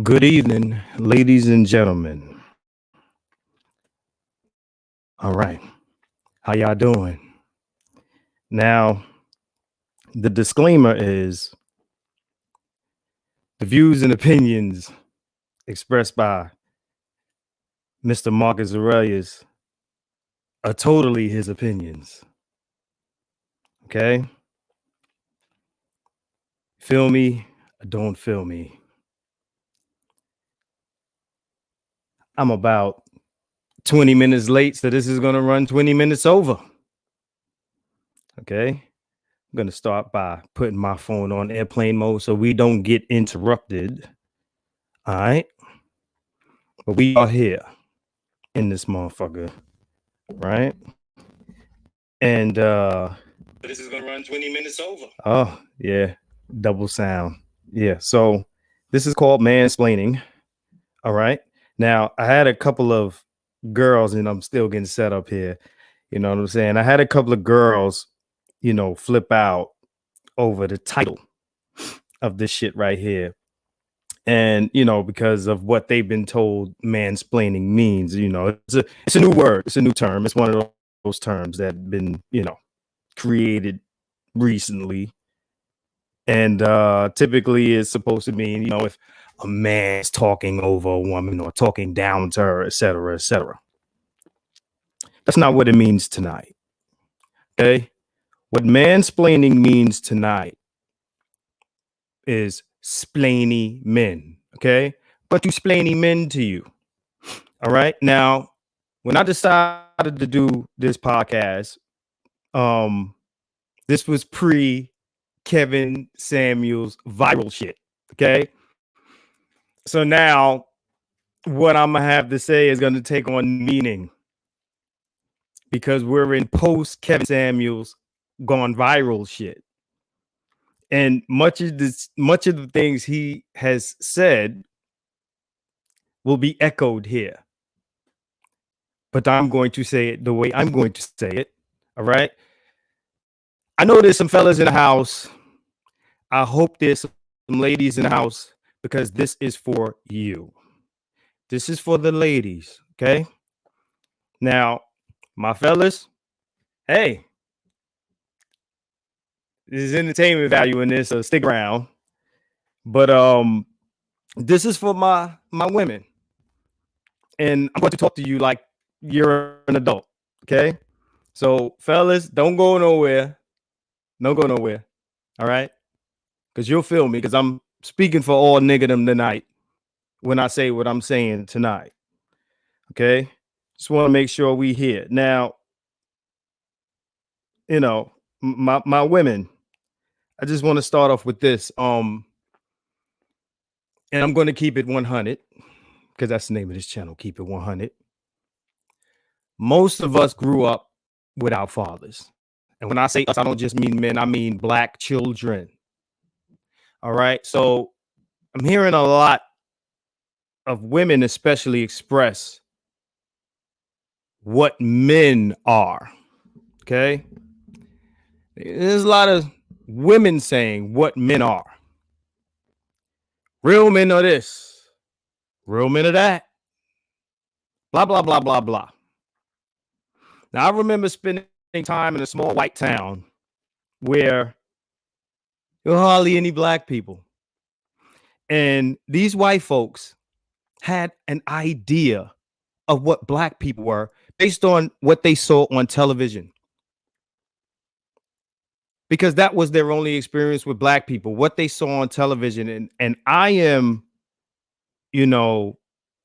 Good evening, ladies and gentlemen. All right, how y'all doing? Now, the disclaimer is the views and opinions expressed by Mr. Marcus Aurelius are totally his opinions. Okay? Feel me or don't feel me. I'm about 20 minutes late, so this is going to run 20 minutes over. Okay? I'm going to start by putting my phone on airplane mode so we don't get interrupted. All right? But we are here in this motherfucker, right? And this is gonna run 20 minutes over. Oh, yeah. Double sound. Yeah. So this is called mansplaining. All right. Now I had a couple of girls, and I'm still getting set up here. You know what I'm saying? I had a couple of girls, flip out over the title of this shit right here. And because of what they've been told mansplaining means, it's a new word, it's a new term, it's one of those terms that have been created recently, and typically it's supposed to mean if a man's talking over a woman or talking down to her, etc., etc. That's not what it means tonight. Okay, what mansplaining means tonight is splainy men. Okay, but you splainy men to you. All right. Now, when I decided to do this podcast, this was pre Kevin Samuels viral shit. Okay. So now what I'm gonna have to say is gonna take on meaning because we're in post Kevin Samuels gone viral shit. And much of the things he has said will be echoed here. But I'm going to say it the way I'm going to say it. All right. I know there's some fellas in the house. I hope there's some ladies in the house because this is for you. This is for the ladies. Okay. Now, my fellas, hey, there's entertainment value in this, so stick around. But this is for my women. And I'm going to talk to you like you're an adult. Okay. So, fellas, don't go nowhere. Don't go nowhere. All right. Because you'll feel me because I'm speaking for all niggerdom tonight when I say what I'm saying tonight. Okay. Just want to make sure we hear. Now, my women, I just want to start off with this. And I'm going to keep it 100 because that's the name of this channel. Keep it 100. Most of us grew up without fathers. And when I say us, I don't just mean men, I mean black children. All right. So I'm hearing a lot of women, especially, express what men are. Okay. There's a lot of women saying what men are. Real men are this, real men are that. Blah, blah, blah, blah, blah. Now, I remember spending time in a small white town where there were hardly any black people. And these white folks had an idea of what black people were based on what they saw on television. Because that was their only experience with black people, what they saw on television. And I am,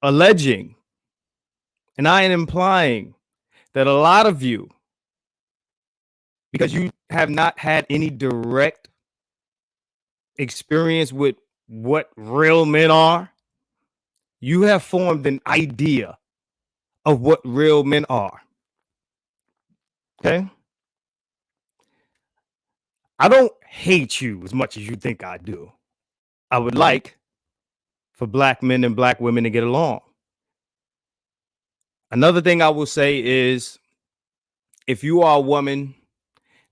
alleging and I am implying that a lot of you, because you have not had any direct experience with what real men are, you have formed an idea of what real men are. Okay? I don't hate you as much as you think I do. I would like for black men and black women to get along. Another thing I will say is if you are a woman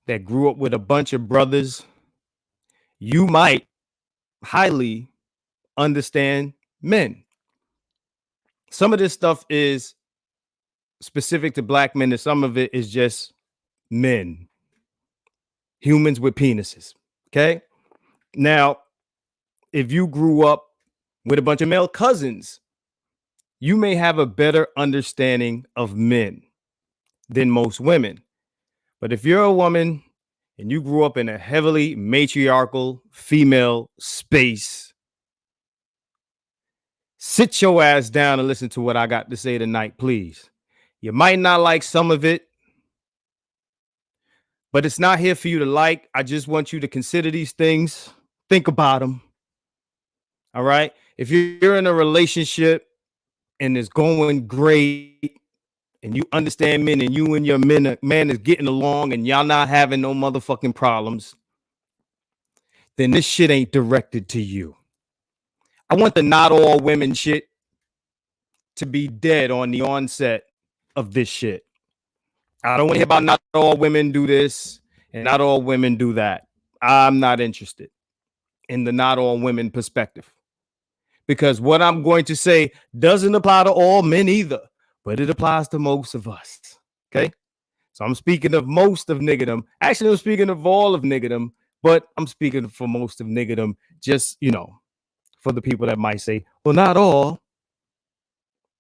that grew up with a bunch of brothers, you might highly understand Men. Some of this stuff is specific to black men, and some of it is just men, humans with penises. Okay. Now, if you grew up with a bunch of male cousins, you may have a better understanding of men than most women. But if you're a woman and you grew up in a heavily matriarchal female space, sit your ass down and listen to what I got to say tonight, please. You might not like some of it, but it's not here for you to like. I just want you to consider these things, think about them. All right. If you're in a relationship and it's going great and you understand men and you and your man is getting along and y'all not having no motherfucking problems, then this shit ain't directed to you. I want the not all women shit to be dead on the onset of this shit. I don't want to hear about not all women do this and not all women do that. I'm not interested in the not all women perspective, because what I'm going to say doesn't apply to all men either, but it applies to most of us. Okay. So I'm speaking of most of niggerdom. Actually, I'm speaking of all of niggerdom, but I'm speaking for most of niggerdom, just, for the people that might say, well, not all.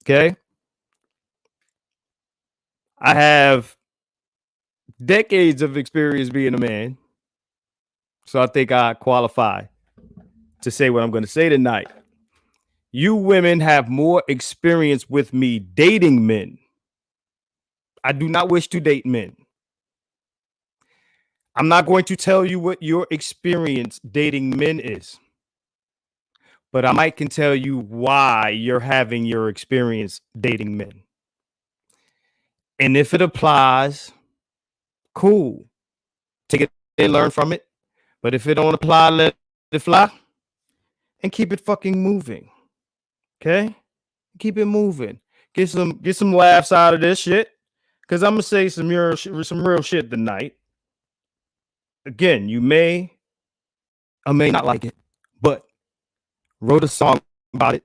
Okay. I have decades of experience being a man, so I think I qualify to say what I'm going to say tonight. You women have more experience with me dating men. I do not wish to date men. I'm not going to tell you what your experience dating men is, but I can tell you why you're having your experience dating men. And if it applies, cool. Take it and learn from it. But if it don't apply, let it fly and keep it fucking moving. Okay? Keep it moving. Get some laughs out of this shit, because I'm gonna say some real shit tonight. Again, you may or may not like it, but wrote a song about it.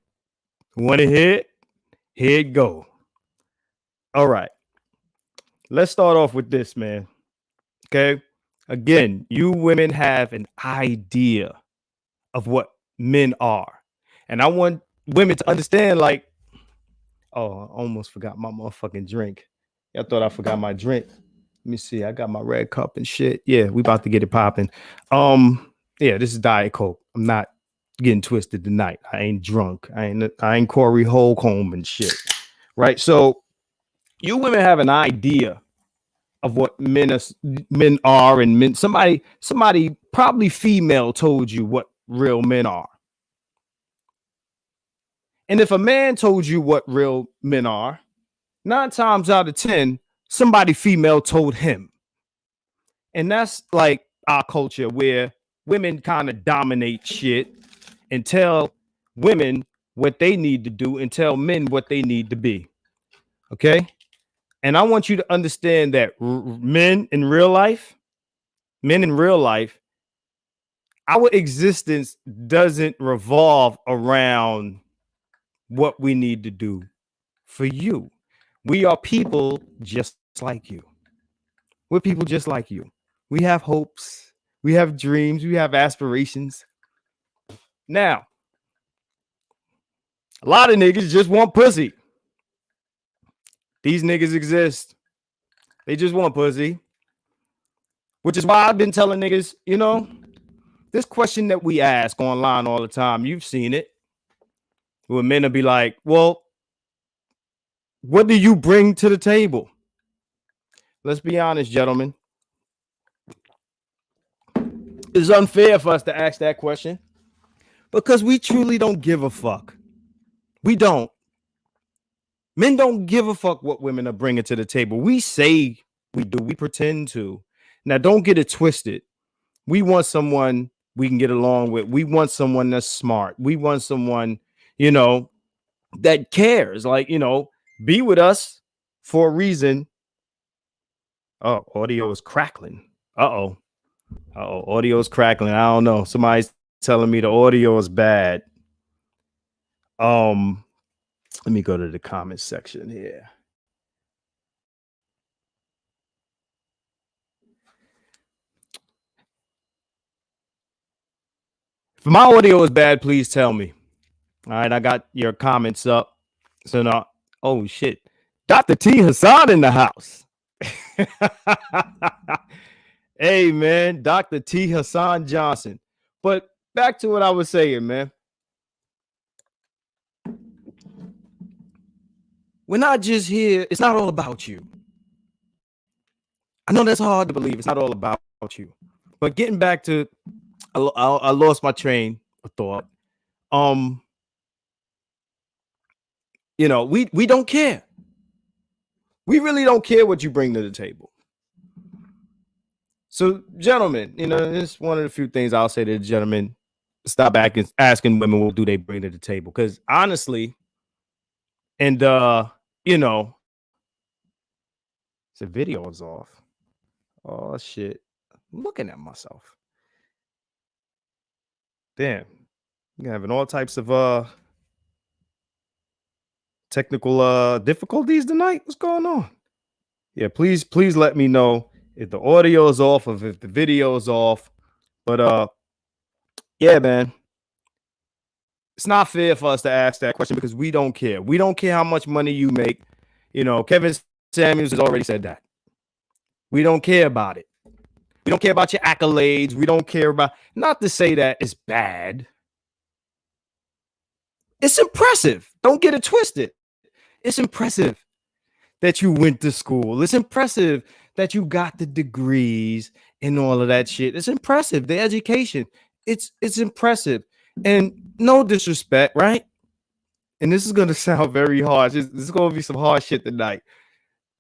Want to hear it? Here it go. All right. Let's start off with this, man. Okay. Again, you women have an idea of what men are. And I want women to understand, like, oh, I almost forgot my motherfucking drink. I thought I forgot my drink. Let me see. I got my red cup and shit. Yeah, we about to get it popping. Yeah, this is Diet Coke. I'm not getting twisted tonight. I ain't drunk. I ain't Corey Holcomb and shit. Right? So you women have an idea of what men are, and men. Somebody probably female told you what real men are. And if a man told you what real men are, 9 times out of 10, somebody female told him. And that's like our culture, where women kind of dominate shit and tell women what they need to do and tell men what they need to be. Okay? And I want you to understand that men in real life, our existence doesn't revolve around what we need to do for you. We are people just like you. We're people just like you. We have hopes, we have dreams, we have aspirations. Now, a lot of niggas just want pussy. These niggas exist. They just want pussy. Which is why I've been telling niggas, this question that we ask online all the time, you've seen it, where men will be like, well, what do you bring to the table? Let's be honest, gentlemen. It's unfair for us to ask that question because we truly don't give a fuck. We don't. Men don't give a fuck what women are bringing to the table. We say we do. We pretend to. Now, don't get it twisted. We want someone we can get along with. We want someone that's smart. We want someone, that cares. Like, be with us for a reason. Oh, audio is crackling. Uh-oh, audio is crackling. I don't know. Somebody's telling me the audio is bad. Let me go to the comment section here. If my audio is bad, please tell me. All right, I got your comments up. So now, oh shit, Dr. T Hassan in the house. Hey man, Dr. T Hassan Johnson. But back to what I was saying, man. We're not just here. It's not all about you. I know that's hard to believe. It's not all about you. But getting back to, I lost my train of thought. We don't care. We really don't care what you bring to the table. So, gentlemen, it's one of the few things I'll say to the gentlemen. Stop asking women what do they bring to the table. Because honestly, and the video is off. Oh shit. I'm looking at myself. Damn. You're having all types of technical difficulties tonight. What's going on? Yeah, please let me know if the audio is off, or if the video is off. But yeah, man. It's not fair for us to ask that question because we don't care. We don't care how much money you make. Kevin Samuels has already said that. We don't care about it. We don't care about your accolades. We don't care about, not to say that it's bad. It's impressive. Don't get it twisted. It's impressive that you went to school. It's impressive that you got the degrees and all of that shit. It's impressive. The education. It's impressive. And no disrespect, right? And this is going to sound very harsh. This is going to be some hard shit tonight.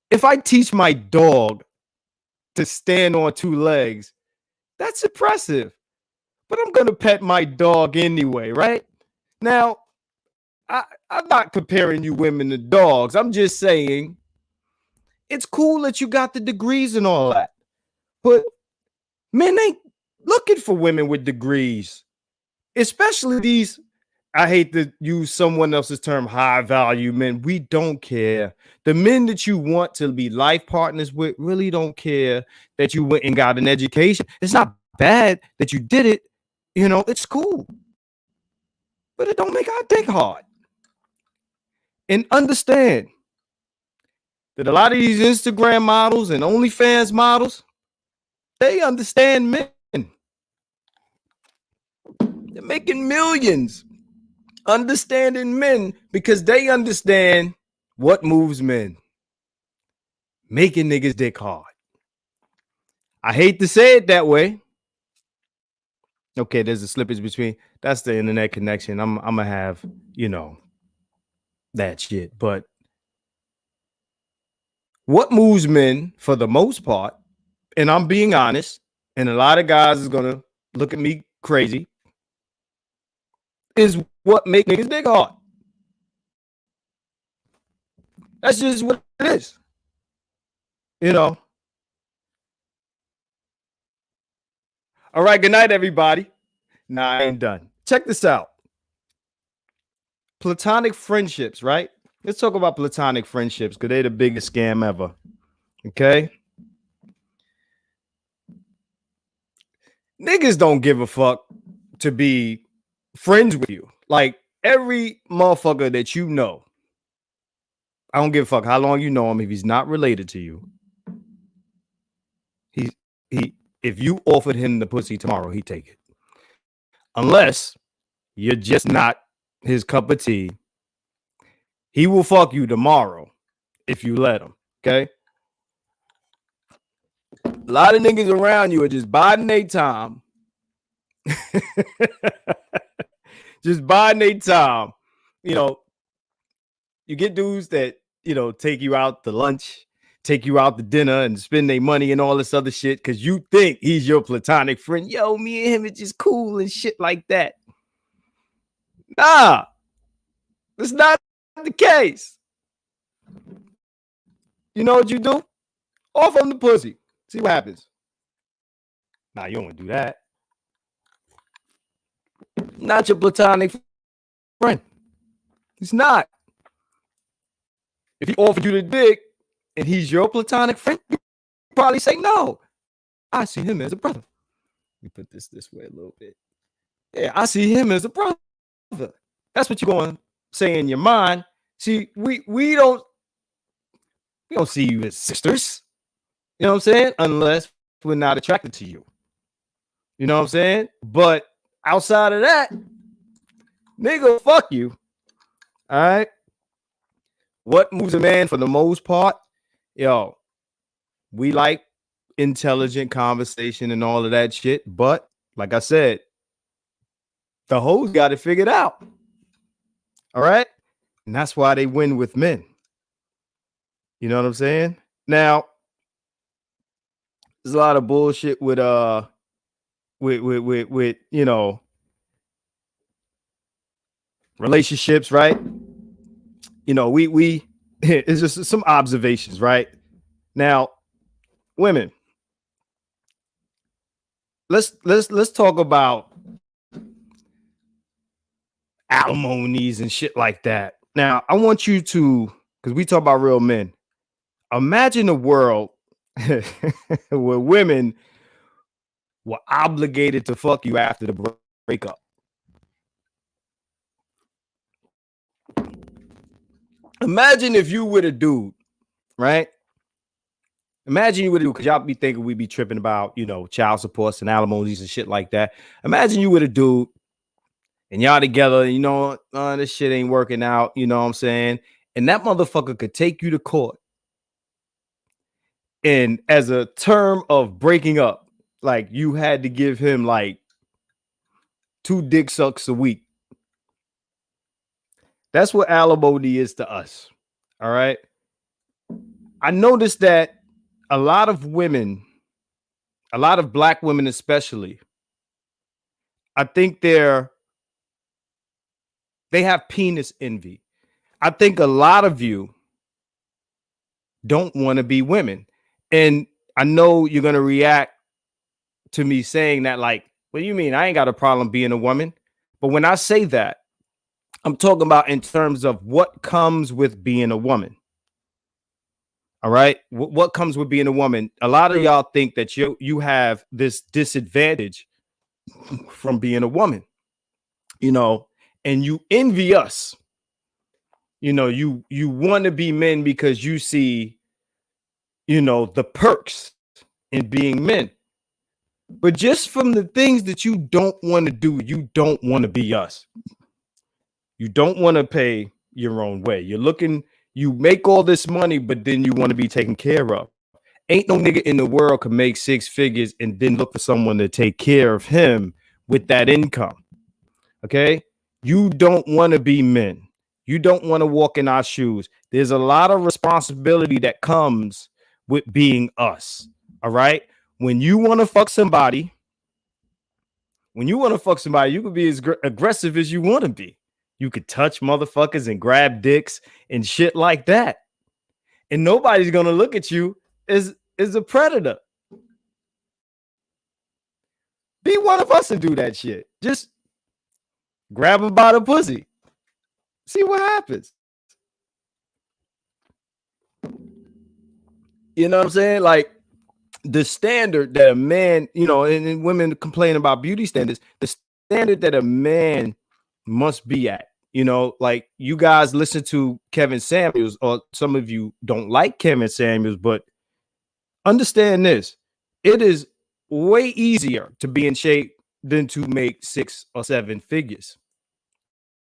If I teach my dog to stand on two legs, that's impressive. But I'm going to pet my dog anyway, right? Now, I'm not comparing you women to dogs. I'm just saying it's cool that you got the degrees and all that. But men ain't looking for women with degrees, especially these, I hate to use someone else's term, high value men. We don't care. The men that you want to be life partners with really don't care that you went and got an education. It's not bad that you did it. It's cool. But it don't make our dick hard. And understand that a lot of these Instagram models and OnlyFans models, they understand men. They're making millions understanding men because they understand what moves men. Making niggas dick hard. I hate to say it that way. Okay, there's a slippage between. That's the internet connection. I'm gonna have, that shit. But what moves men for the most part, and I'm being honest, and a lot of guys is gonna look at me crazy, is what make niggas dick hard. That's just what it is. All right, good night, everybody. Nah, I ain't done. Check this out. Platonic friendships, right? Let's talk about platonic friendships because they're the biggest scam ever. Okay? Niggas don't give a fuck to be friends with you. Like every motherfucker that you know, I don't give a fuck how long you know him. If he's not related to you, if you offered him the pussy tomorrow, he'd take it. Unless you're just not his cup of tea. He will fuck you tomorrow if you let him. Okay? A lot of niggas around you are just biding their time. Just biding their time. You get dudes that, take you out to lunch, take you out to dinner and spend their money and all this other shit because you think he's your platonic friend. Yo, me and him are just cool and shit like that. Nah, that's not the case. You know what you do? Offer him the pussy. See what happens. Nah, you don't want to do that. Not your platonic friend. He's not. If he offered you the dick and he's your platonic friend, you probably say no. I see him as a brother. Let me put this way a little bit. Yeah, I see him as a brother. That's what you're going to say in your mind. See, we don't see you as sisters. You know what I'm saying? Unless we're not attracted to you. You know what I'm saying? But outside of that, nigga, fuck you. All right. What moves a man for the most part? Yo, we like intelligent conversation and all of that shit. But like I said, the hoes got it figured out. All right. And that's why they win with men. You know what I'm saying? Now, there's a lot of bullshit with you know, relationships, right? You know, we it's just some observations, right? Now, women, let's talk about alimonies and shit like that. Now, I want you to, because we talk about real men, imagine a world where women were obligated to fuck you after the breakup. Imagine if you were a dude, right? Imagine you would do, because y'all be thinking we be tripping about, you know, child supports and alimonies and shit like that. Imagine you with a dude and y'all together, you know, this shit ain't working out, you know what I'm saying? And that motherfucker could take you to court. And as a term of breaking up, like you had to give him like 2 dick sucks a week. That's what alimony is to us. All right. I noticed that a lot of women, a lot of black women especially, I think they have penis envy. I think a lot of you don't want to be women. And I know you're going to react to me saying that, like, what do you mean? I ain't got a problem being a woman. But when I say that, I'm talking about in terms of what comes with being a woman. All right. What comes with being a woman? A lot of y'all think that you have this disadvantage from being a woman, you know, and you envy us. You know, you want to be men because you see, you know, the perks in being men. But just from the things that you don't want to do, you don't want to be us. You don't want to pay your own way. You make all this money, but then you want to be taken care of. Ain't no nigga in the world can make 6 figures and then look for someone to take care of him with that income. Okay? You don't want to be men. You don't want to walk in our shoes. There's a lot of responsibility that comes with being us. All right? When you want to fuck somebody, you could be as aggressive as you want to be. You could touch motherfuckers and grab dicks and shit like that. And nobody's going to look at you as a predator. Be one of us and do that shit. Just grab him by the pussy. See what happens. You know what I'm saying? Like the standard that a man, you know, and women complain about beauty standards, the standard that a man must be at. You know, like you guys listen to Kevin Samuels, or some of you don't like Kevin Samuels, but understand this. It is way easier to be in shape than to make 6 or 7 figures.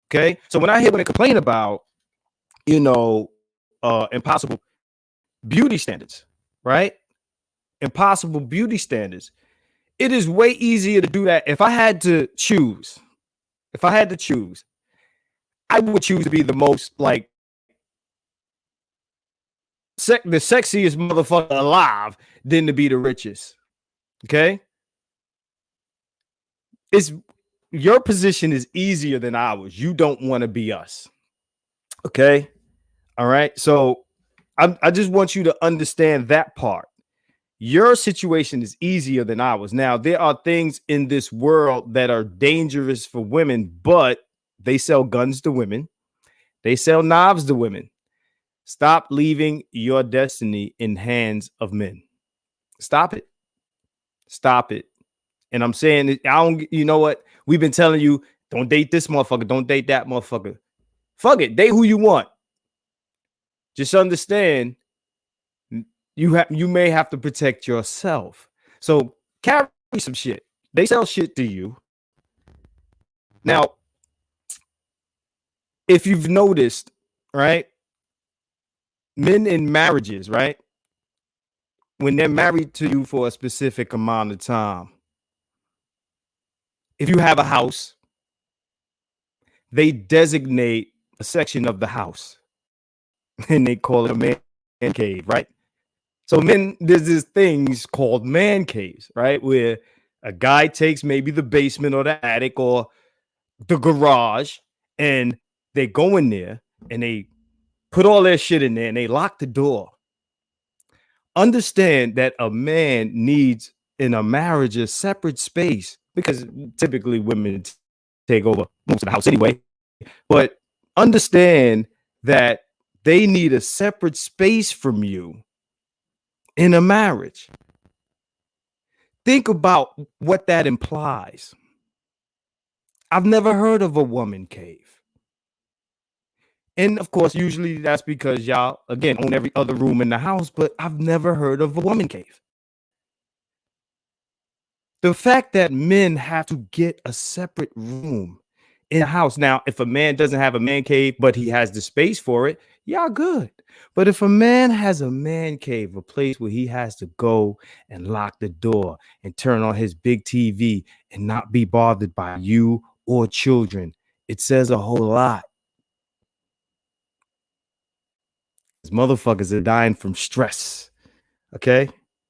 Okay. So when I hear women complain about, you know, impossible beauty standards, right? Impossible beauty standards. It is way easier to do that. If I had to choose, I would choose to be the most like the sexiest motherfucker alive than to be the richest. Okay. Your position is easier than ours. You don't want to be us. Okay. All right. So I just want you to understand that part. Your situation is easier than ours. Now, there are things in this world that are dangerous for women, but they sell guns to women. They sell knives to women. Stop leaving your destiny in hands of men. Stop it. Stop it. And I'm saying, I don't, you know what? We've been telling you, don't date this motherfucker. Don't date that motherfucker. Fuck it. Date who you want. Just understand you may have to protect yourself. So carry some shit. They sell shit to you. Now, if you've noticed, right? Men in marriages, right? When they're married to you for a specific amount of time, if you have a house, they designate a section of the house and they call it a man cave, right? So men, there's these things called man caves, right? Where a guy takes maybe the basement or the attic or the garage and they go in there and they put all their shit in there and they lock the door. Understand that a man needs in a marriage a separate space because typically women take over most of the house anyway. But understand that they need a separate space from you in a marriage. Think about what that implies. I've never heard of a woman cave. And of course, usually that's because y'all, again, own every other room in the house, but I've never heard of a woman cave. The fact that men have to get a separate room in the house. Now, if a man doesn't have a man cave, but he has the space for it, y'all good. But if a man has a man cave, a place where he has to go and lock the door and turn on his big TV and not be bothered by you or children, it says a whole lot. These motherfuckers are dying from stress, okay?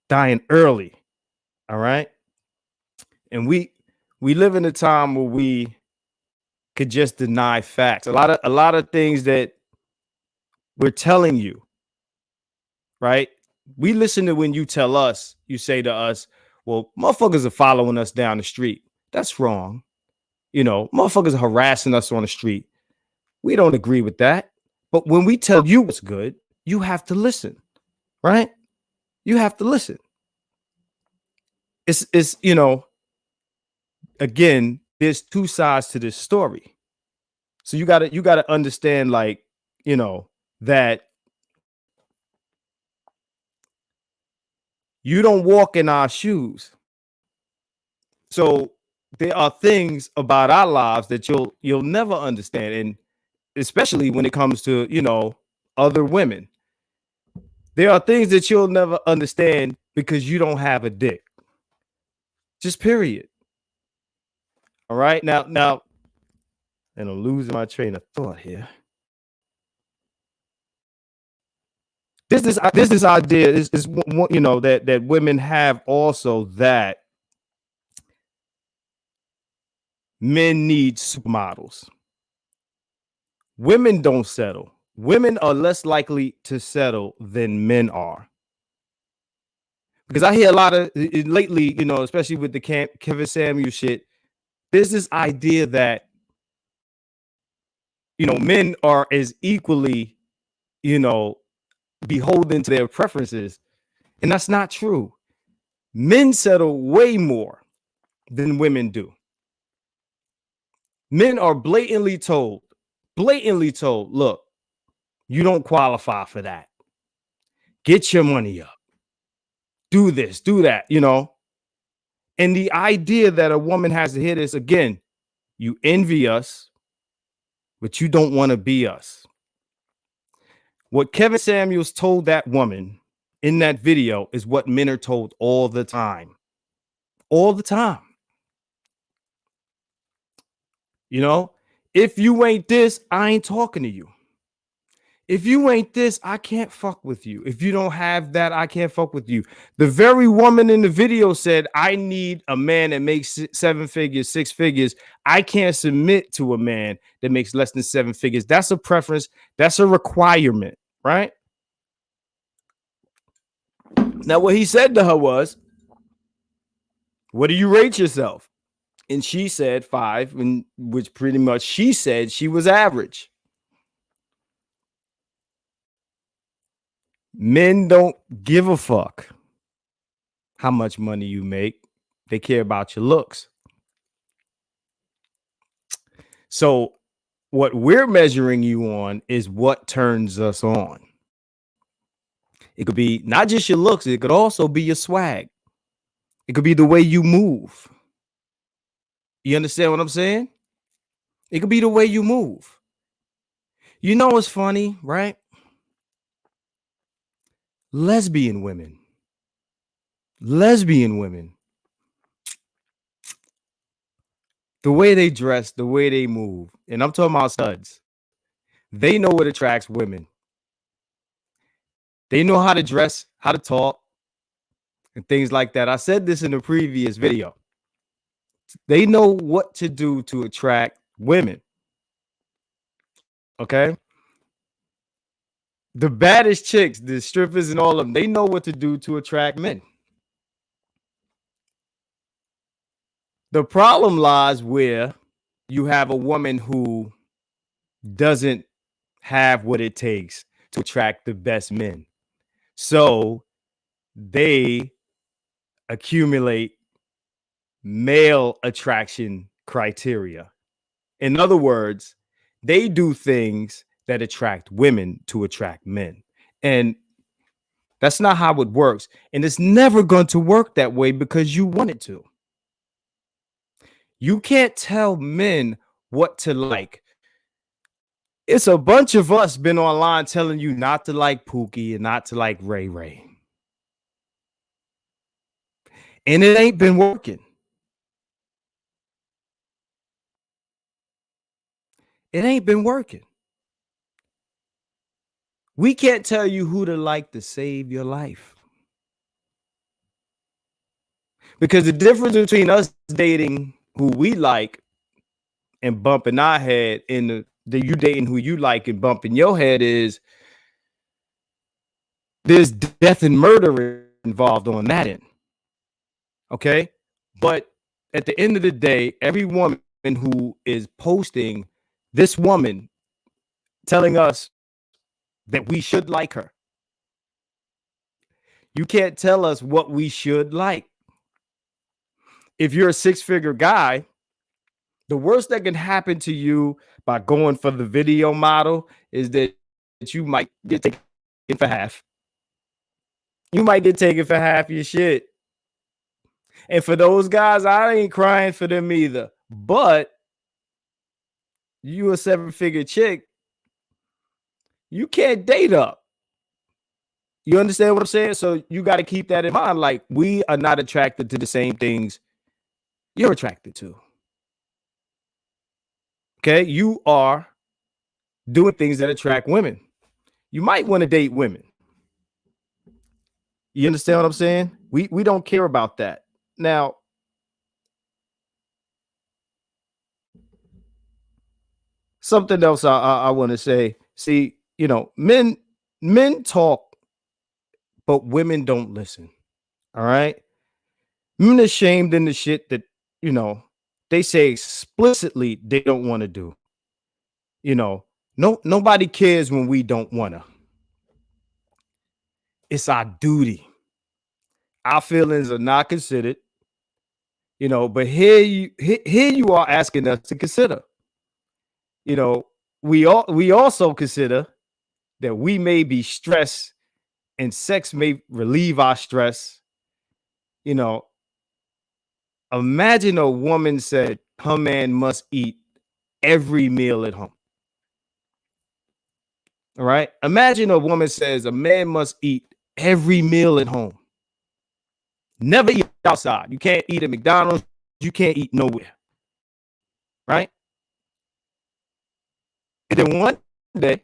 Dying early, all right? And we live in a time where we could just deny facts. A lot of things that we're telling you, right? We listen to when you tell us, you say to us, well, motherfuckers are following us down the street. That's wrong. You know, motherfuckers are harassing us on the street. We don't agree with that. But when we tell you what's good, you have to listen, right? You have to listen. It's you know, again, there's two sides to this story. So you gotta understand, like, you know, that you don't walk in our shoes. So there are things about our lives that you'll never understand, and especially when it comes to, you know, other women. There are things that you'll never understand because you don't have a dick. Just period. All right. Now, and I'm losing my train of thought here. This idea is you know, that women have also, that men need supermodels. Women don't settle. Women are less likely to settle than men are. Because I hear a lot of lately, you know, especially with the Kevin Samuel shit, there's this idea that, you know, men are as equally, you know, beholden to their preferences. And that's not true. Men settle way more than women do. Men are blatantly told, look, you don't qualify for that. Get your money up. Do this, do that, you know. And the idea that a woman has to hear this, again, you envy us, but you don't want to be us. What Kevin Samuels told that woman in that video is what men are told all the time. All the time. You know, if you ain't this, I ain't talking to you. If you ain't this, I can't fuck with you. If you don't have that, I can't fuck with you. The very woman in the video said, I need a man that makes 7 figures, 6 figures. I can't submit to a man that makes less than 7 figures. That's a preference. That's a requirement, right? Now, what he said to her was, what do you rate yourself? And she said 5, which pretty much she said she was average. Men don't give a fuck how much money you make. They care about your looks. So what we're measuring you on is what turns us on. It could be not just your looks, it could also be your swag. It could be the way you move. You understand what I'm saying? It could be the way you move. You know what's funny, right? Lesbian women. Lesbian women. The way they dress, the way they move, and I'm talking about studs. They know what attracts women. They know how to dress, how to talk, and things like that. I said this in a previous video. They know what to do to attract women. Okay? The baddest chicks, the strippers and all of them, they know what to do to attract men. The problem lies where you have a woman who doesn't have what it takes to attract the best men. So they accumulate male attraction criteria. In other words, they do things that attract women to attract men. And that's not how it works. And it's never going to work that way because you want it to. You can't tell men what to like. It's a bunch of us been online telling you not to like Pookie and not to like Ray Ray. And it ain't been working. It ain't been working. We can't tell you who to like to save your life. Because the difference between us dating who we like and bumping our head and the you dating who you like and bumping your head is there's death and murder involved on that end. Okay? But at the end of the day, every woman who is posting this woman telling us that we should like her, you can't tell us what we should like. If you're a six-figure guy, the worst that can happen to you by going for the video model is that you might get taken for half. You might get taken for half your shit. And for those guys, I ain't crying for them either. But you a seven-figure chick, you can't date up. You understand what I'm saying? So you got to keep that in mind. Like, we are not attracted to the same things you're attracted to. Okay? You are doing things that attract women. You might want to date women. You understand what I'm saying? We don't care about that. Now, something else I want to say. See, you know, men talk, but women don't listen. All right. Men are ashamed in the shit that, you know, they say explicitly they don't want to do. You know, nobody cares when we don't want to. It's our duty. Our feelings are not considered. You know, but here you are asking us to consider. You know, we also consider that we may be stressed and sex may relieve our stress. You know, imagine a woman said her man must eat every meal at home. All right. Imagine a woman says a man must eat every meal at home. Never eat outside. You can't eat at McDonald's. You can't eat nowhere. Right. And then one day,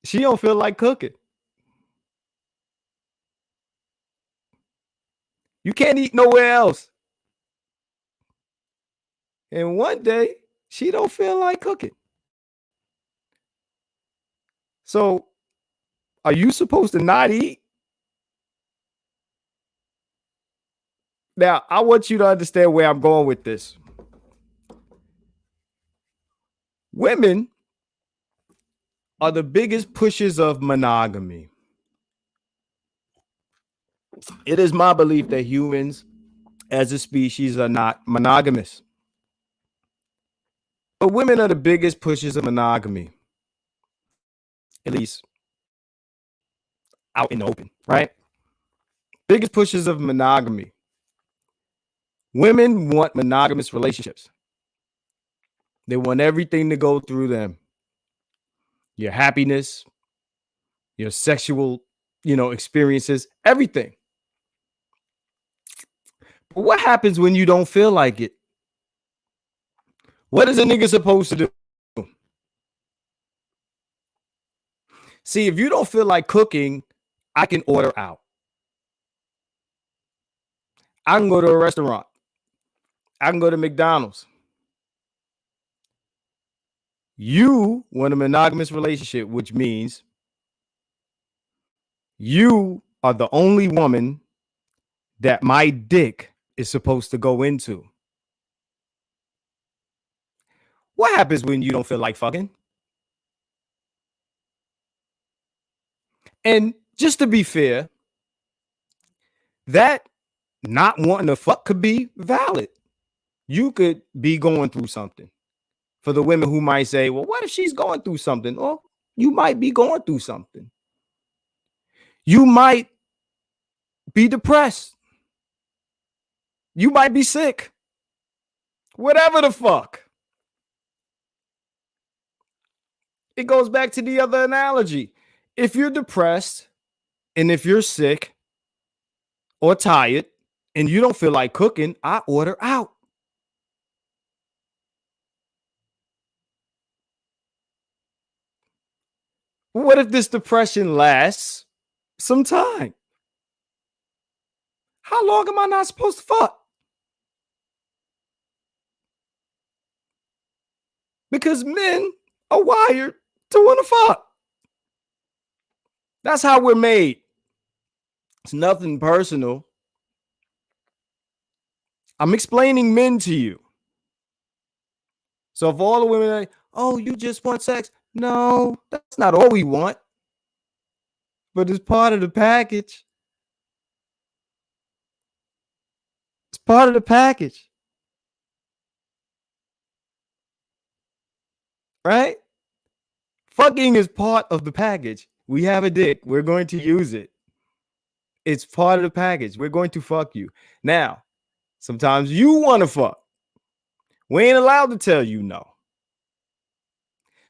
she don't feel like cooking. You can't eat nowhere else. And one day, she don't feel like cooking. So, are you supposed to not eat? Now, I want you to understand where I'm going with this. Women are the biggest pushers of monogamy. It is my belief that humans as a species are not monogamous. But women are the biggest pushers of monogamy, at least out in the open, right? Biggest pushers of monogamy. Women want monogamous relationships. They want everything to go through them. Your happiness, your sexual, experiences, everything. But what happens when you don't feel like it? What is a nigga supposed to do? See, if you don't feel like cooking, I can order out. I can go to a restaurant. I can go to McDonald's. You want a monogamous relationship, which means you are the only woman that my dick is supposed to go into. What happens when you don't feel like fucking? And just to be fair, that not wanting to fuck could be valid. You could be going through something. For the women who might say, well, what if she's going through something? Well, you might be going through something. You might be depressed. You might be sick. Whatever the fuck. It goes back to the other analogy. If you're depressed and if you're sick or tired and you don't feel like cooking, I order out. What if this depression lasts some time? How long am I not supposed to fuck? Because men are wired to want to fuck. That's how we're made. It's nothing personal. I'm explaining men to you. So if all the women are like, oh, you just want sex? No, that's not all we want. But it's part of the package. It's part of the package. Right? Fucking is part of the package. We have a dick. We're going to use it. It's part of the package. We're going to fuck you. Now, sometimes you want to fuck. We ain't allowed to tell you no.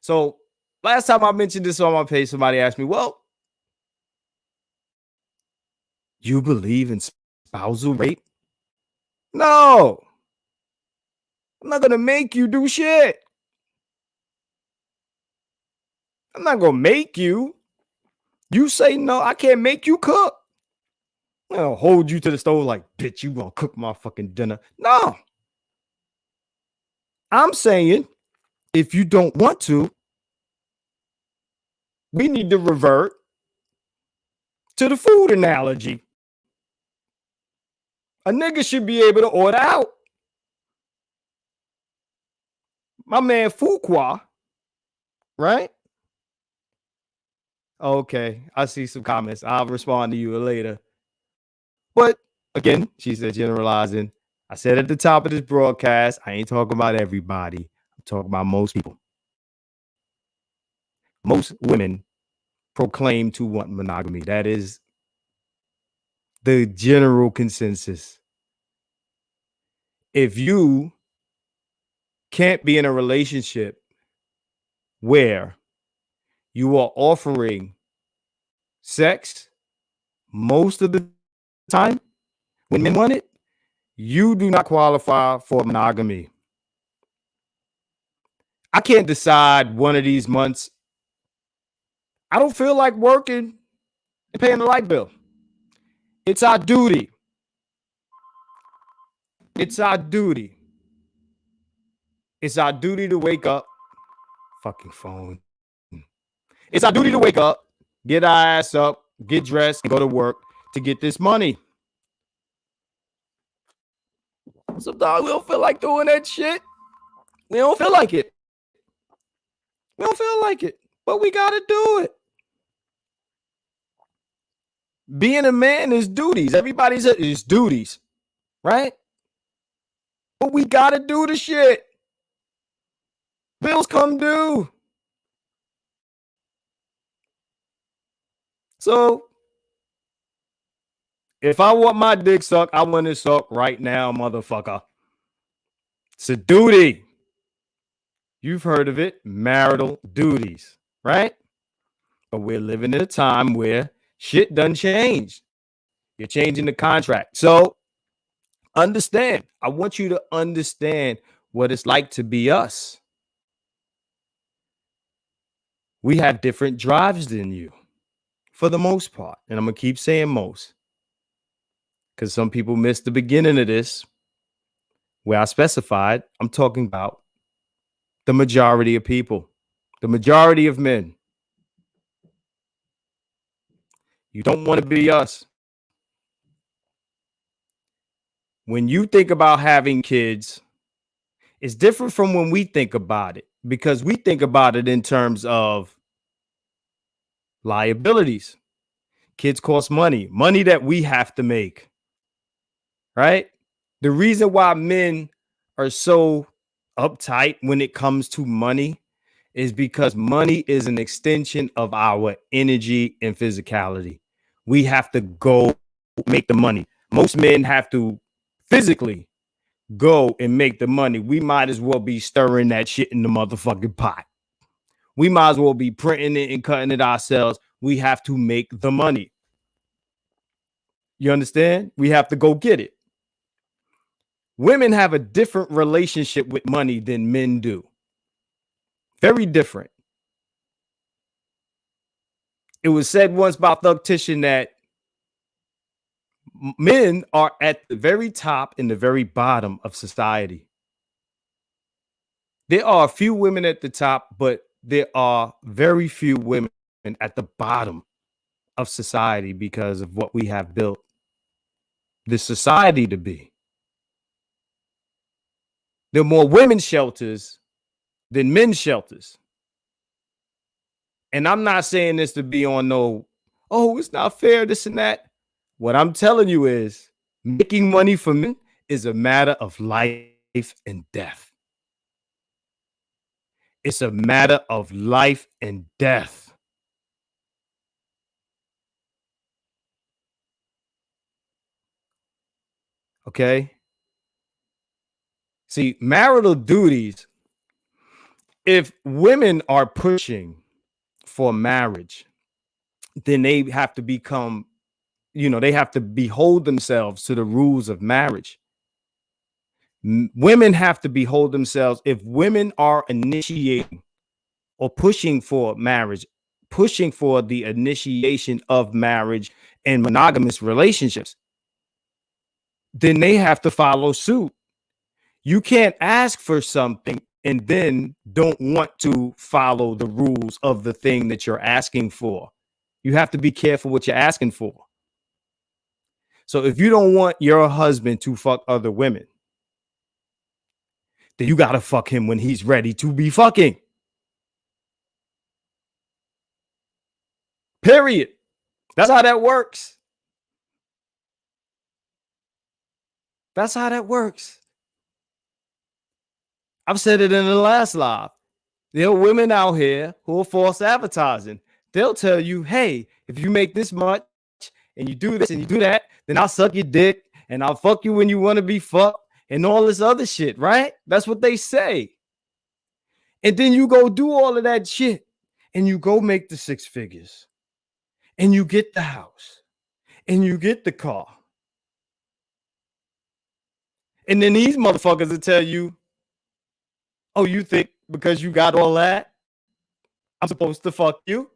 So last time I mentioned this on my page, somebody asked me, well, you believe in spousal rape? No. I'm not going to make you do shit. I'm not going to make you. You say no, I can't make you cook. I'll hold you to the stove like, bitch, you gonna cook my fucking dinner. No. I'm saying if you don't want to, we need to revert to the food analogy. A nigga should be able to order out. My man Fuqua, right? Okay, I see some comments. I'll respond to you later. But again, she said generalizing. I said at the top of this broadcast, I ain't talking about everybody. I'm talking about most people. Most women proclaim to want monogamy. That is the general consensus. If you can't be in a relationship where you are offering sex most of the time when men want it, you do not qualify for monogamy. I can't decide one of these months. I don't feel like working and paying the light bill. It's our duty. It's our duty. It's our duty to wake up. Fucking phone. It's our duty to wake up, get our ass up, get dressed, and go to work to get this money. Sometimes we don't feel like doing that shit. We don't feel like it. We don't feel like it, but we got to do it. Being a man is duties. Everybody says it's duties, right? But we gotta do the shit. Bills come due. So if I want my dick sucked, I want it sucked right now, motherfucker. It's a duty. You've heard of it, marital duties, right? But we're living in a time where shit done changed. You're changing the contract. So understand. I want you to understand what it's like to be us. We have different drives than you for the most part. And I'm going to keep saying most because some people missed the beginning of this where I specified I'm talking about the majority of people, the majority of men. You don't want to be us. When you think about having kids, it's different from when we think about it because we think about it in terms of liabilities. Kids cost money, money that we have to make, right? The reason why men are so uptight when it comes to money is because money is an extension of our energy and physicality. We have to go make the money. Most men have to physically go and make the money. We might as well be stirring that shit in the motherfucking pot. We might as well be printing it and cutting it ourselves. We have to make the money. You understand? We have to go get it. Women have a different relationship with money than men do. Very different. It was said once by Thugtician that men are at the very top and the very bottom of society. There are a few women at the top, but there are very few women at the bottom of society because of what we have built the society to be. There are more women's shelters than men's shelters. And I'm not saying this to be on no, oh, it's not fair, this and that. What I'm telling you is making money for men is a matter of life and death. It's a matter of life and death. Okay? See, marital duties, if women are pushing for marriage, then they have to become, they have to behold themselves to the rules of marriage. Women have to behold themselves. If women are initiating or pushing for marriage, pushing for the initiation of marriage and monogamous relationships, then they have to follow suit. You can't ask for something and then don't want to follow the rules of the thing that you're asking for. You have to be careful what you're asking for. So if you don't want your husband to fuck other women, then you got to fuck him when he's ready to be fucking. Period. That's how that works. That's how that works. I've said it in the last live. There are women out here who are false advertising. They'll tell you, hey, if you make this much and you do this and you do that, then I'll suck your dick and I'll fuck you when you want to be fucked and all this other shit, right? That's what they say. And then you go do all of that shit and you go make the six figures and you get the house and you get the car. And then these motherfuckers will tell you, oh, you think because you got all that, I'm supposed to fuck you?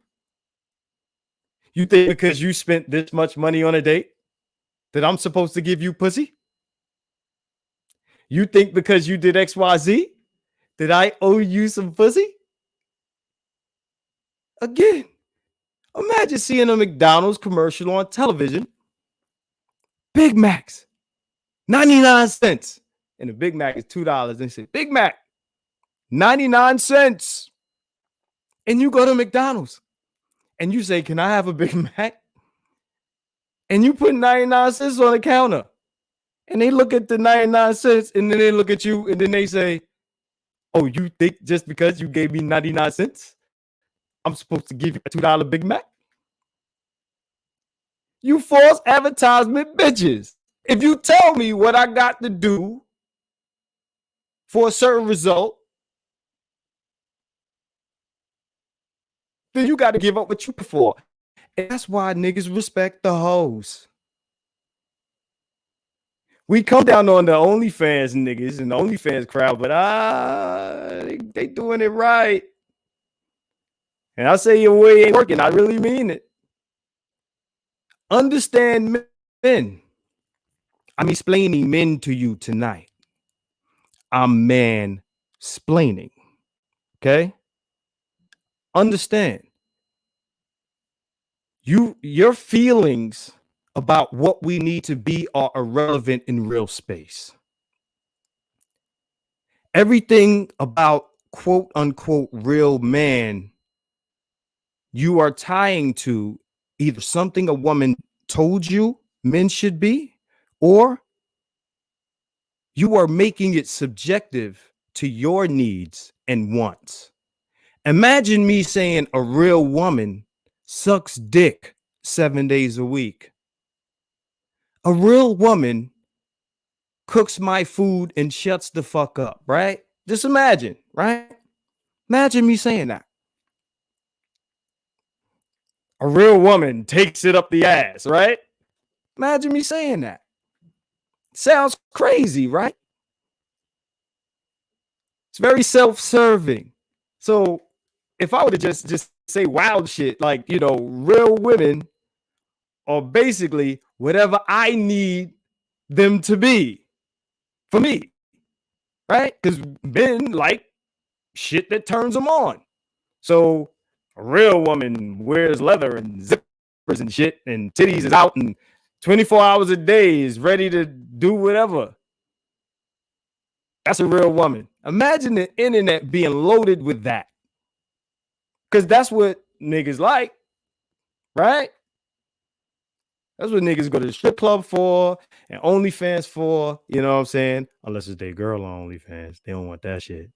You think because you spent this much money on a date that I'm supposed to give you pussy? You think because you did XYZ that I owe you some pussy? Again, imagine seeing a McDonald's commercial on television. Big Macs, 99 cents. And the Big Mac is $2. They say, Big Mac, 99 cents. And you go to McDonald's and you say, can I have a Big Mac? and you put 99 cents on the counter, and they look at the 99 cents, and then they look at you, and then they say, oh, you think just because you gave me 99 cents, I'm supposed to give you a $2 Big Mac? You false advertisement bitches. If you tell me what I got to do for a certain result, then you got to give up what you pay for. And that's why niggas respect the hoes. We come down on the OnlyFans niggas and the OnlyFans crowd, but they doing it right. And I say your way ain't working. I really mean it. Understand men. I'm explaining men to you tonight. I'm man splaining. Okay? Understand. Your feelings about what we need to be are irrelevant in real space. Everything about quote unquote real man you are tying to either something a woman told you men should be, or you are making it subjective to your needs and wants. Imagine me saying a real woman sucks dick 7 days a week. A real woman cooks my food and shuts the fuck up, right? Just imagine, right? Imagine me saying that. A real woman takes it up the ass, right? Imagine me saying that. Sounds crazy, right? It's very self-serving. So if I were to just say wild shit like, real women are basically whatever I need them to be for me, right? Because men like shit that turns them on. So a real woman wears leather and zippers and shit, and titties is out, and 24 hours a day is ready to do whatever. That's a real woman. Imagine the internet being loaded with that. Because that's what niggas like, right? That's what niggas go to the strip club for and OnlyFans for, you know what I'm saying? Unless it's their girl on OnlyFans. They don't want that shit.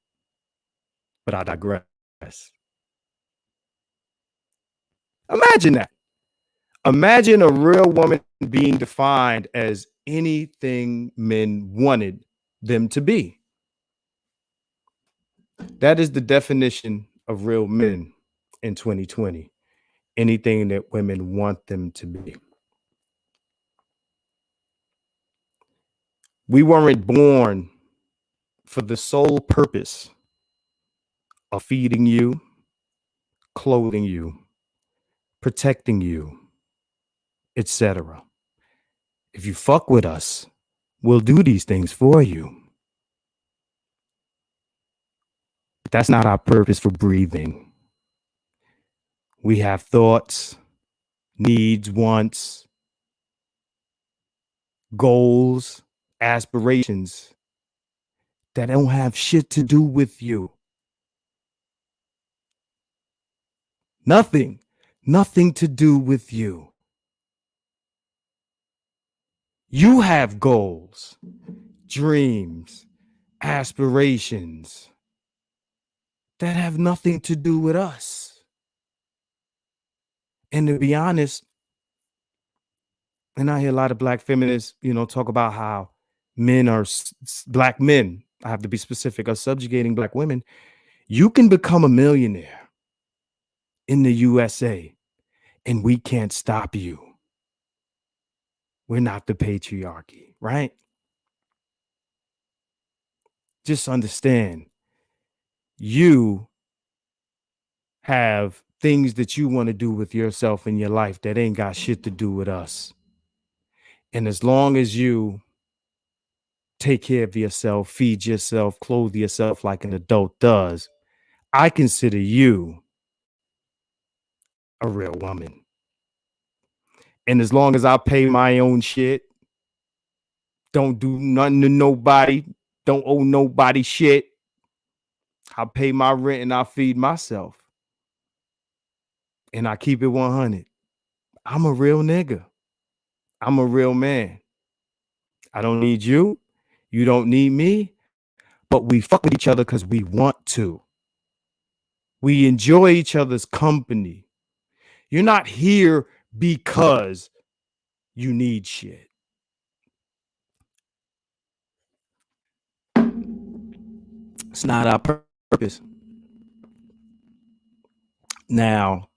But I digress. Imagine that. Imagine a real woman being defined as anything men wanted them to be. That is the definition of real men in 2020. Anything that women want them to be. We weren't born for the sole purpose of feeding you, clothing you, protecting you, etc. If you fuck with us, we'll do these things for you. But that's not our purpose for breathing. We have thoughts, needs, wants, goals, aspirations that don't have shit to do with you. Nothing to do with you. You have goals, dreams, aspirations that have nothing to do with us. And to be honest, and I hear a lot of black feminists, talk about how men are black men, I have to be specific, are subjugating black women. You can become a millionaire in the USA and we can't stop you. We're not the patriarchy, right? Just understand, you have things that you want to do with yourself in your life that ain't got shit to do with us. And as long as you take care of yourself, feed yourself, clothe yourself like an adult does, I consider you a real woman. And as long as I pay my own shit, don't do nothing to nobody, don't owe nobody shit, I pay my rent and I feed myself. And I keep it 100. I'm a real nigga. I'm a real man. I don't need you. You don't need me. But we fuck with each other because we want to. We enjoy each other's company. You're not here because you need shit. It's not our purpose. Now,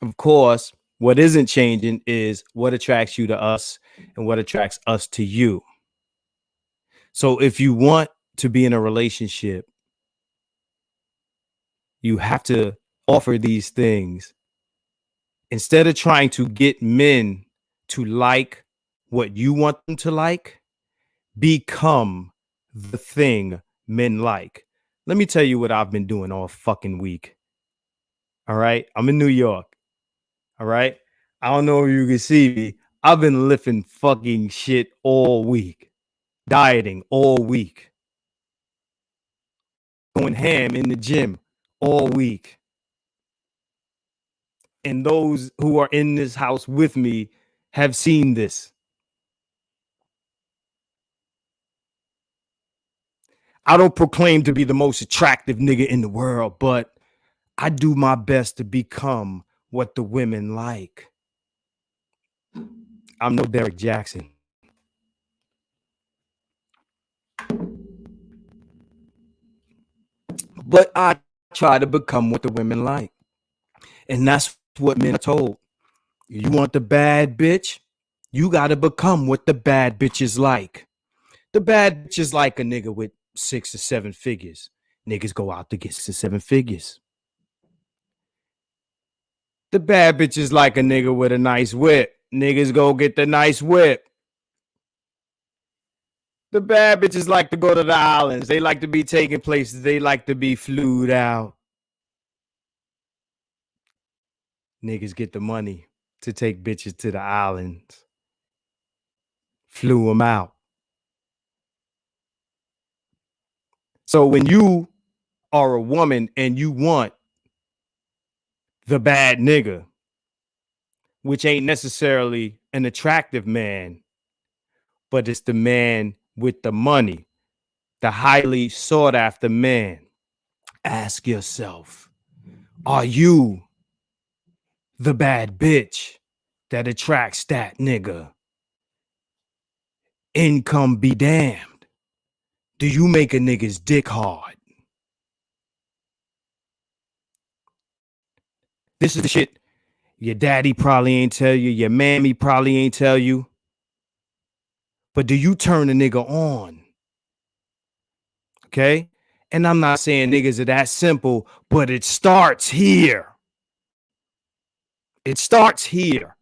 of course, what isn't changing is what attracts you to us and what attracts us to you. So if you want to be in a relationship, you have to offer these things instead of trying to get men to like what you want them to like. Become the thing men like. Let me tell you what I've been doing all fucking week. All right. I'm in New York. All right. I don't know if you can see me. I've been lifting fucking shit all week, dieting all week, going ham in the gym all week. And those who are in this house with me have seen this. I don't proclaim to be the most attractive nigga in the world, but I do my best to become what the women like. I'm no Derek Jackson. But I try to become what the women like. And that's what men are told. You want the bad bitch? You got to become what the bad bitch is like. The bad bitch is like a nigga with 6 or 7 figures. Niggas go out to get 6 or 7 figures. The bad bitch is like a nigga with a nice whip. Niggas go get the nice whip. The bad bitches like to go to the islands. They like to be taking places. They like to be flued out. Niggas get the money to take bitches to the islands. Flew them out. So when you are a woman and you want the bad nigga, which ain't necessarily an attractive man, but it's the man with the money, the highly sought after man, ask yourself, are you the bad bitch that attracts that nigga? Income be damned. Do you make a nigga's dick hard? This is the shit your daddy probably ain't tell you, your mammy probably ain't tell you. But do you turn a nigga on? Okay? And I'm not saying niggas are that simple, but it starts here. It starts here.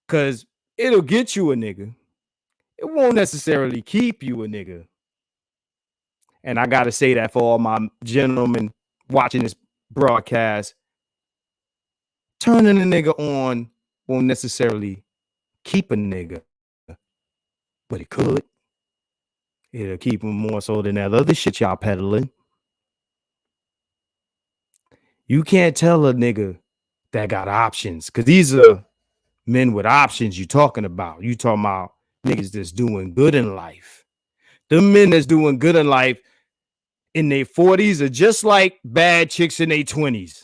Because it'll get you a nigga. It won't necessarily keep you a nigga. And I got to say that for all my gentlemen watching this broadcast. Turning a nigga on won't necessarily keep a nigga, but it could. It'll keep him more so than that other shit y'all peddling. You can't tell a nigga that got options, because these are men with options you talking about. You talking about niggas that's doing good in life. The men that's doing good in life in their 40s are just like bad chicks in their 20s.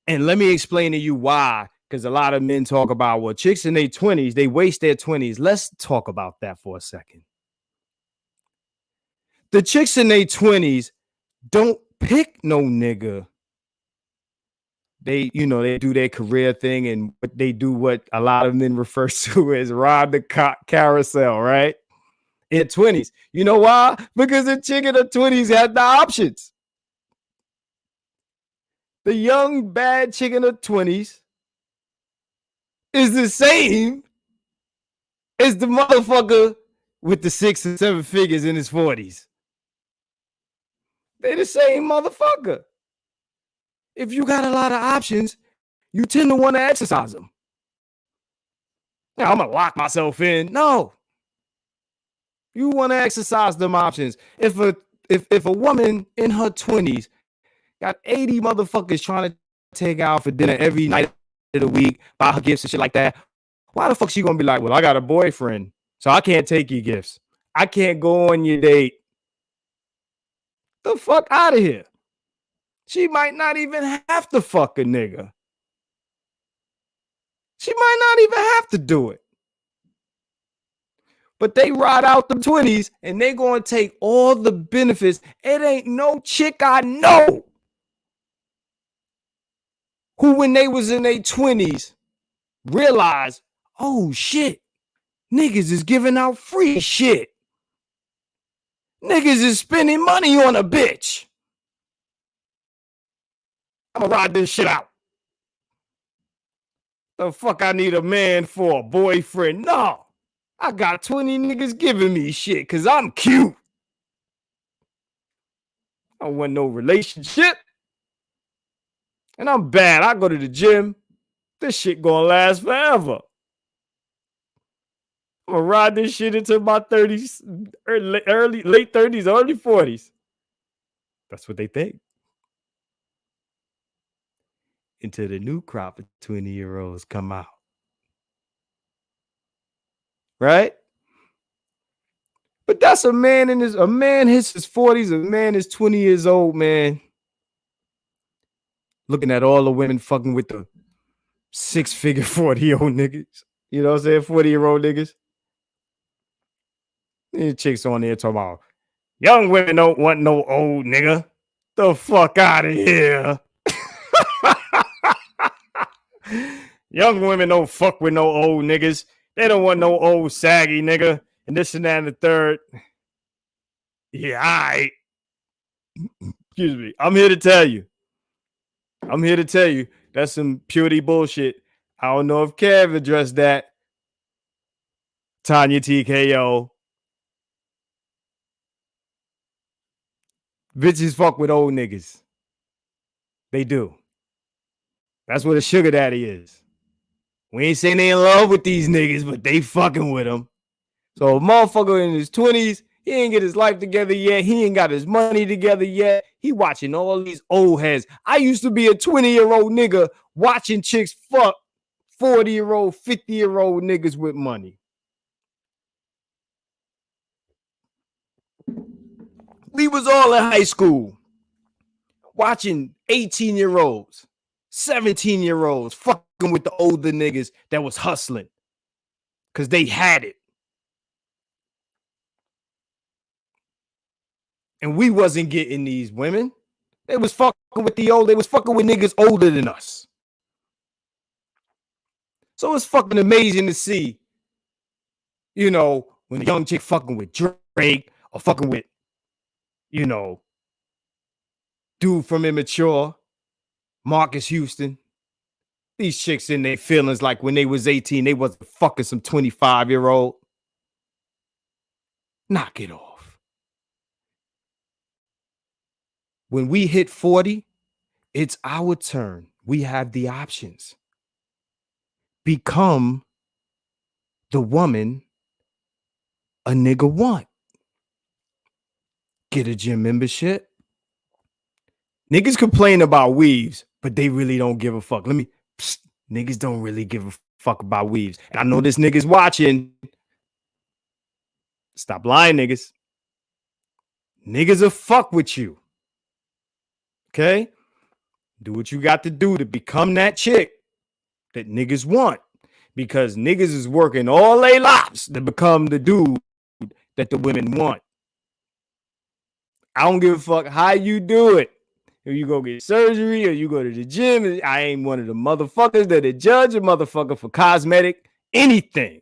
And let me explain to you why, because a lot of men talk about, well, chicks in their 20s, they waste their 20s. Let's talk about that for a second. The chicks in their 20s don't pick no nigga. They, they do their career thing, and they do what a lot of men refer to as ride the carousel, right? In 20s. You know why? Because the chick in the 20s had the options. The young bad chick in the 20s is the same as the motherfucker with the 6 and 7 figures in his 40s. They the same motherfucker. If you got a lot of options, you tend to want to exercise them. Now, I'm going to lock myself in. No. You want to exercise them options. If a woman in her 20s got 80 motherfuckers trying to take out for dinner every night of the week, buy her gifts and shit like that, Why the fuck she gonna be like, well, I got a boyfriend, so I can't take your gifts. I can't go on your date. The fuck out of here. She might not even have to fuck a nigga. She might not even have to do it. But they ride out the 20s and they gonna take all the benefits. It ain't no chick I know who, when they was in their 20s, realized, oh shit, niggas is giving out free shit. Niggas is spending money on a bitch. I'm gonna ride this shit out. The fuck I need a man for? A boyfriend? No. I got 20 niggas giving me shit because I'm cute. I don't want no relationship. And I'm bad. I go to the gym. This shit gonna last forever. I'm gonna ride this shit into my 30s, late 30s, early 40s. That's what they think. Until the new crop of 20-year-olds come out. Right? But that's a man hits his 40s, a man is 20 years old, man. Looking at all the women fucking with the 6-figure 40-year-old niggas. You know what I'm saying? 40-year-old niggas. These chicks on there talking about young women don't want no old nigga. The fuck out of here. Young women don't fuck with no old niggas. They don't want no old saggy nigga. And this and that and the third. Yeah, all right. Excuse me. I'm here to tell you. That's some purity bullshit. I don't know if Kev addressed that. Tanya TKO. Bitches fuck with old niggas. They do. That's what a sugar daddy is. We ain't saying they in love with these niggas, but they fucking with them. So a motherfucker in his 20s, he ain't get his life together yet. He ain't got his money together yet. He watching all these old heads. I used to be a 20-year-old nigga watching chicks fuck 40-year-old, 50-year-old niggas with money. We was all in high school watching 18-year-olds, 17-year-olds fucking with the older niggas that was hustling because they had it. And we wasn't getting these women. They was fucking with they was fucking with niggas older than us. So it's fucking amazing to see, you know, when a young chick fucking with Drake or fucking with, you know, dude from Immature, Marcus Houston. These chicks in their feelings like when they was 18, they wasn't fucking some 25-year-old. Knock it off. When we hit 40, it's our turn. We have the options. Become the woman a nigga want. Get a gym membership. Niggas complain about weaves, but they really don't give a fuck. Niggas don't really give a fuck about weaves. And I know this nigga's watching. Stop lying, niggas. Niggas will fuck with you. Okay? Do what you got to do to become that chick that niggas want. Because niggas is working all their lives to become the dude that the women want. I don't give a fuck how you do it. If you go get surgery or you go to the gym, I ain't one of the motherfuckers that judge a motherfucker for cosmetic anything.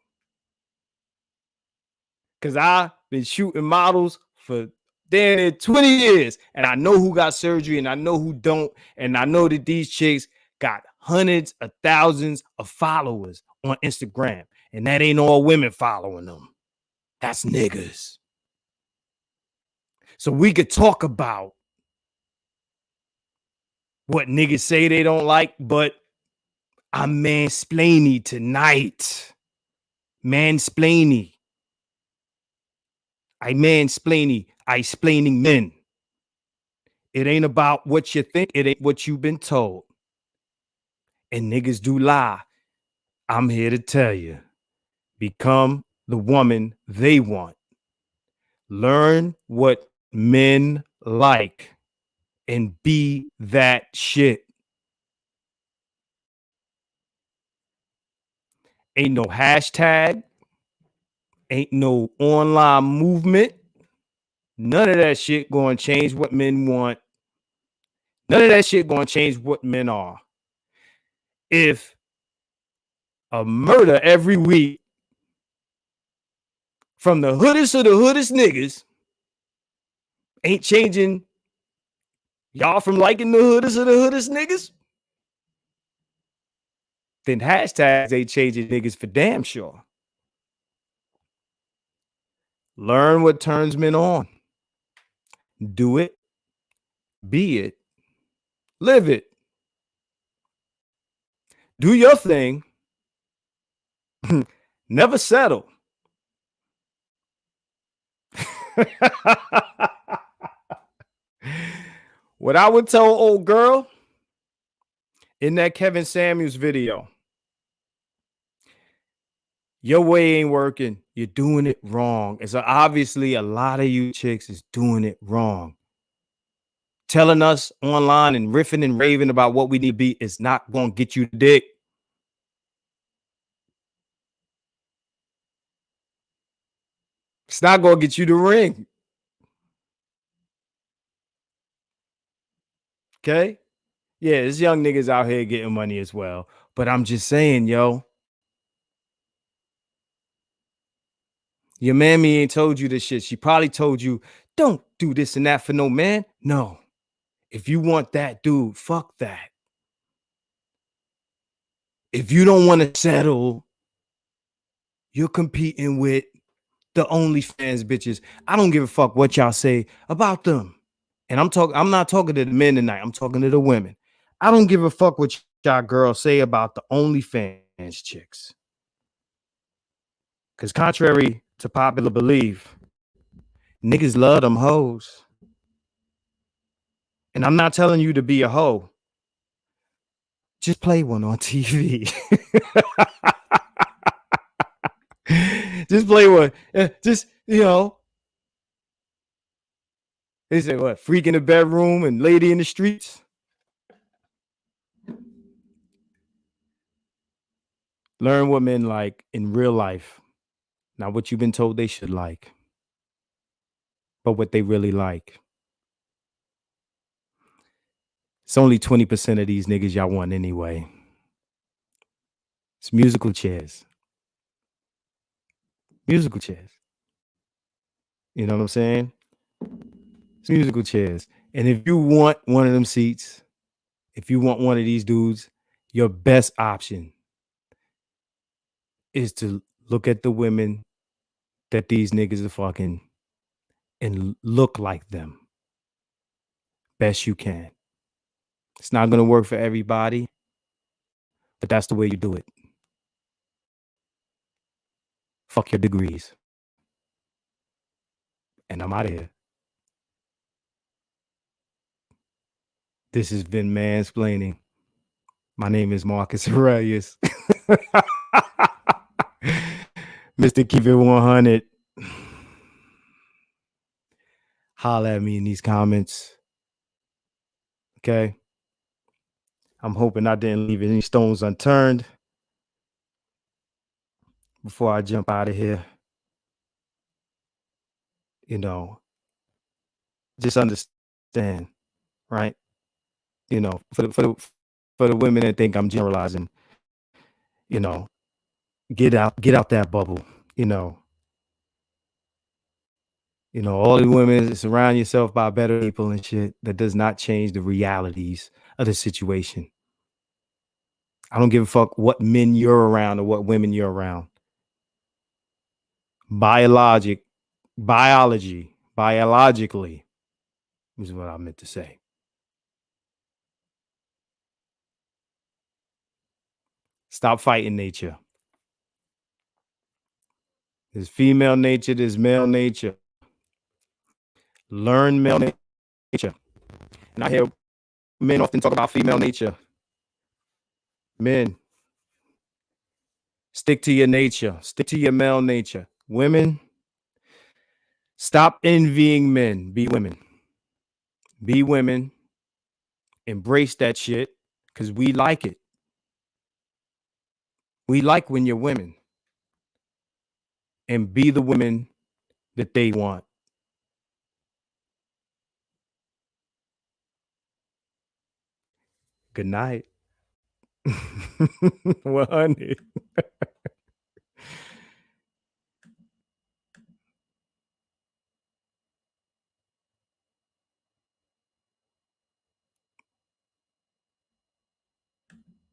Because I've been shooting models for damn near 20 years. And I know who got surgery and I know who don't. And I know that these chicks got hundreds of thousands of followers on Instagram. And that ain't all women following them. That's niggas. So we could talk about what niggas say they don't like, but I'm mansplaining tonight. Mansplaining. I explaining men. It ain't about what you think. It ain't what you've been told. And niggas do lie. I'm here to tell you. Become the woman they want. Learn what men like and be that shit. Ain't no hashtag, ain't no online movement. None of that shit going to change what men want. None of that shit going to change what men are. If a murder every week from the hoodest of the hoodest niggas ain't changing y'all from liking the hoodest of the hoodest niggas, then hashtags ain't changing niggas for damn sure. Learn what turns men on. Do it. Be it. Live it. Do your thing. Never settle. What I would tell old girl in that Kevin Samuels video, your way ain't working. You're doing it wrong. And so obviously a lot of you chicks is doing it wrong. Telling us online and riffing and raving about what we need to be is not going to get you the dick. It's not going to get you the ring. Okay? Yeah, there's young niggas out here getting money as well. But I'm just saying, yo, your mammy ain't told you this shit. She probably told you, don't do this and that for no man. No. If you want that dude, fuck that. If you don't want to settle, you're competing with the OnlyFans bitches. I don't give a fuck what y'all say about them. And I'm not talking to the men tonight. I'm talking to the women. I don't give a fuck what y'all girls say about the OnlyFans chicks. Because contrary to popular belief, niggas love them hoes. And I'm not telling you to be a hoe. Just play one on TV. Just play one. Just, you know. They say what? Freak in the bedroom and lady in the streets. Learn what men like in real life. Not what you've been told they should like, but what they really like. It's only 20% of these niggas y'all want anyway. It's musical chairs. Musical chairs. You know what I'm saying? It's musical chairs. And if you want one of them seats, if you want one of these dudes, your best option is to look at the women that these niggas are fucking and look like them. Best you can. It's not going to work for everybody, but that's the way you do it. Fuck your degrees. And I'm out of here. This has been Mansplaining. My name is Marcus Aurelius. Mr. Keep It 100. Holla at me in these comments. Okay? I'm hoping I didn't leave any stones unturned before I jump out of here. You know, just understand, right? You know, for the women that think I'm generalizing, you know, get out that bubble, you know. You know, all the women, surround yourself by better people and shit. That does not change the realities of the situation. I don't give a fuck what men you're around or what women you're around. Biologically is what I meant to say. Stop fighting nature. There's female nature, there's male nature. Learn male nature. And I hear men often talk about female nature. Men, Stick to your nature. Stick to your male nature. Women, stop envying men. Be women. Be women. Embrace that shit because we like it. We like when you're women. And be the women that they want. Good night. 100.